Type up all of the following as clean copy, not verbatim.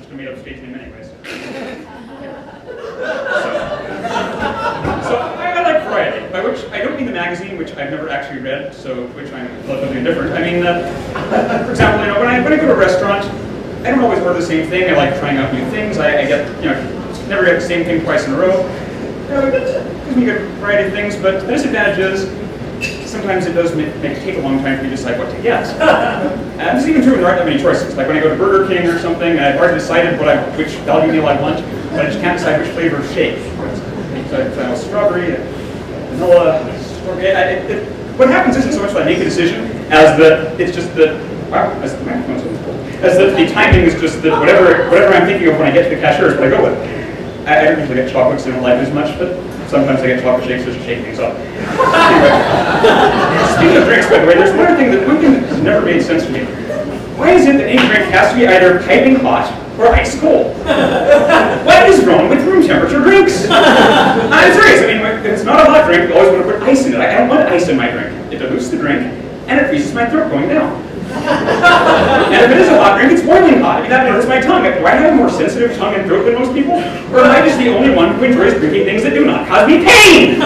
just a made-up stage name anyways. So I like variety, by which I don't mean the magazine, which I've never actually read, so to which I'm relatively indifferent. I mean, for example, when I go to a restaurant, I don't always order the same thing. I like trying out new things. I get, never get the same thing twice in a row. It gives me a good variety of things, but the disadvantage is sometimes it does take a long time for you to decide what to get. And this is even true when there aren't that many choices. Like when I go to Burger King or something, I've already decided which value meal I want, but I just can't decide which flavor of shake. So strawberry, vanilla, strawberry. What happens isn't so much that I make a decision as that it's just that, wow, as the microphone's so cool, as that the timing is just that whatever I'm thinking of when I get to the cashier is what I go with. I don't usually get chocolates, I don't like it as much, but sometimes I get chocolate shakes just to shake things up. Anyway, speaking of drinks, by the way, there's one thing that has never made sense to me. Why is it that any drink has to be either piping hot or ice cold? What is wrong with room temperature drinks? I'm serious. I mean, if it's not a hot drink, you always want to put ice in it. I don't want ice in my drink. It dilutes the drink, and it freezes my throat going down. And if it is a hot drink, it's boiling hot. I mean, that hurts my tongue. Do I have a more sensitive tongue and throat than most people? Or am I just the only one who enjoys drinking things that do not cause me pain?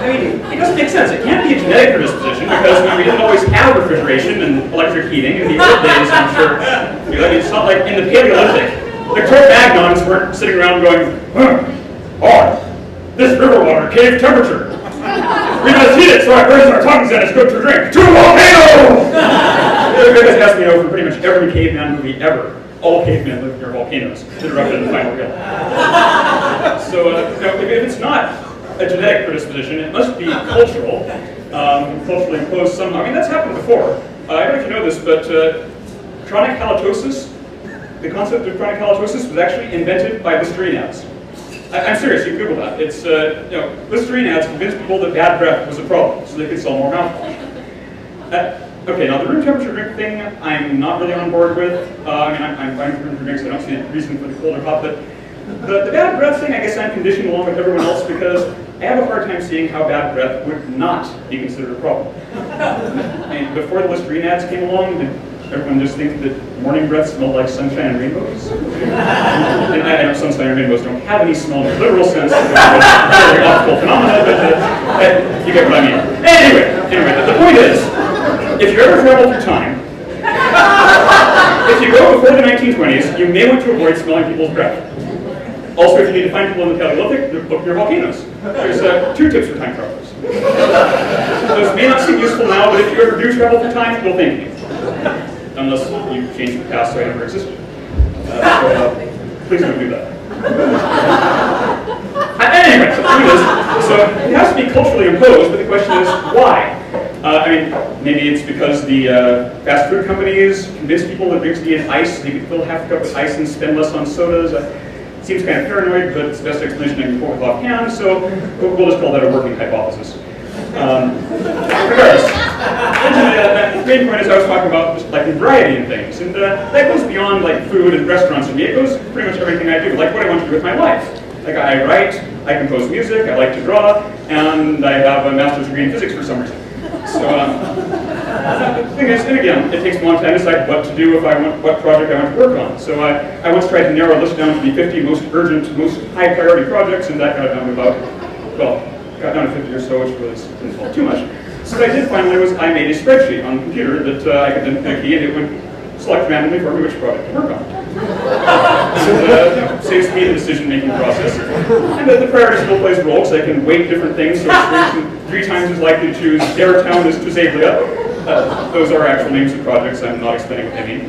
I mean, it doesn't make sense. It can't be a genetic predisposition because we didn't always have refrigeration and electric heating in the old days, I'm sure. It's not like in the Paleolithic. The Cro-Magnons weren't sitting around going, this river water cave temperature. We must heat it so it burns our tongues and it's good to drink. To volcano! You guys asked me over pretty much every caveman movie ever. All cavemen live near volcanoes, interrupted in the final reel. So, if it's not a genetic predisposition, it must be cultural, culturally imposed somehow. I mean, that's happened before. I don't know if you know this, but chronic halitosis, the concept of chronic halitosis was actually invented by Listerine ads. I'm serious, you can Google that. It's, Listerine ads convinced people that bad breath was a problem, so they could sell more mouthwash. Okay, now the room temperature drink thing, I'm not really on board with. I mean, I'm fine with room temperature drinks, I don't see the reason for the cold or hot, but the bad breath thing, I guess I'm conditioned along with everyone else because I have a hard time seeing how bad breath would not be considered a problem. I mean, before the Listerine ads came along, did everyone just think that morning breath smelled like sunshine and rainbows? And I know sunshine and rainbows don't have any smell in the literal sense, it's a very optical phenomena, but you get what I mean. Anyway, the point is, if you ever travel through time, if you go before the 1920s, you may want to avoid smelling people's breath. Also, if you need to find people in the Paleolithic, look near volcanoes. There's 2 tips for time travelers. Those may not seem useful now, but if you ever do travel through time, you'll thank me. Unless you change the past so I never existed. Please don't do that. Anyway, so it has to be culturally imposed, but the question is, why? I mean, maybe it's because the fast food companies convinced people that drinks needed ice, so they could fill half a cup with ice and spend less on sodas. Seems kind of paranoid, but it's the best explanation I can quote with offhand, so we'll just call that a working hypothesis. Regardless, the main point is I was talking about just like the variety in things, and that goes beyond like food and restaurants for me. It goes pretty much everything I do, like what I want to do with my life. Like I write, I compose music, I like to draw, and I have a master's degree in physics for some reason. So the thing is, and again, it takes a long time to decide what to do what project I want to work on. So I once tried to narrow a list down to the 50 most urgent, most high priority projects, and that got down to about, got down to 50 or so, which didn't involve too much. So what I did finally was I made a spreadsheet on the computer that I could then key, and it would select randomly for me which project to work on. So saves me the decision-making process. And the priority still plays a role, because I can weight different things, so it's 3 times as likely to choose Beartown as Tuzavlia. Those are actual names of projects, I'm not explaining what they mean.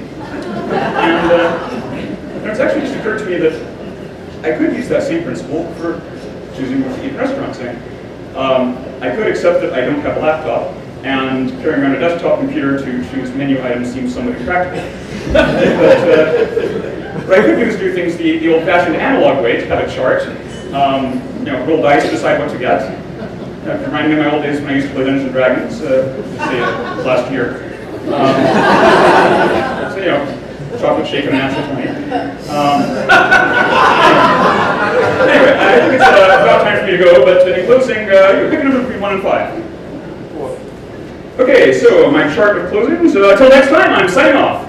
And it's actually just occurred to me that I could use that same principle for choosing what to eat in restaurants. I could accept that I don't have a laptop, and carrying around a desktop computer to choose menu items seems somewhat impractical. But what I could do is do things the old-fashioned analog way, to have a chart, roll dice, decide what to get. Remind me of my old days when I used to play Dungeons & Dragons, last year. Chocolate shake and natural 20. Anyway, I think it's about time for me to go, but in closing, you pick a number between 1 and 5. Okay, so my chart of closings. Until next time, I'm signing off.